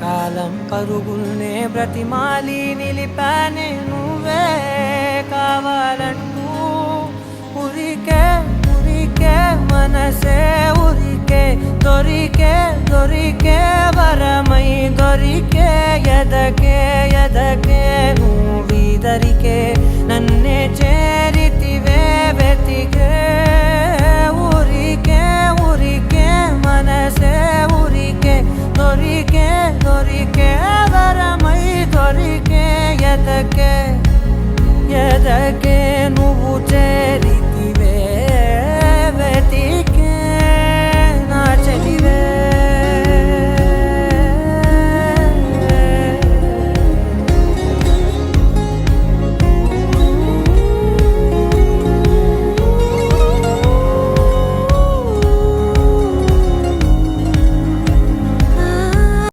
కాలం పరుగుల్నే బ్రతిమాలి నిలిపానే నువ్వే కావాలంటూ ఉరికే ఉరికే మనసే ఉరికే దొరికే దొరికే వరమై దొరికే ఎదకే ఎదకే నువ్వీదరికే నన్నే చేరితివే వెతికే ఊరికే ఊరికే మనసే ఊరికే దొరికే దొరికే వరమై దొరికే ఎదకే ఎదకే నువ్వు చేరి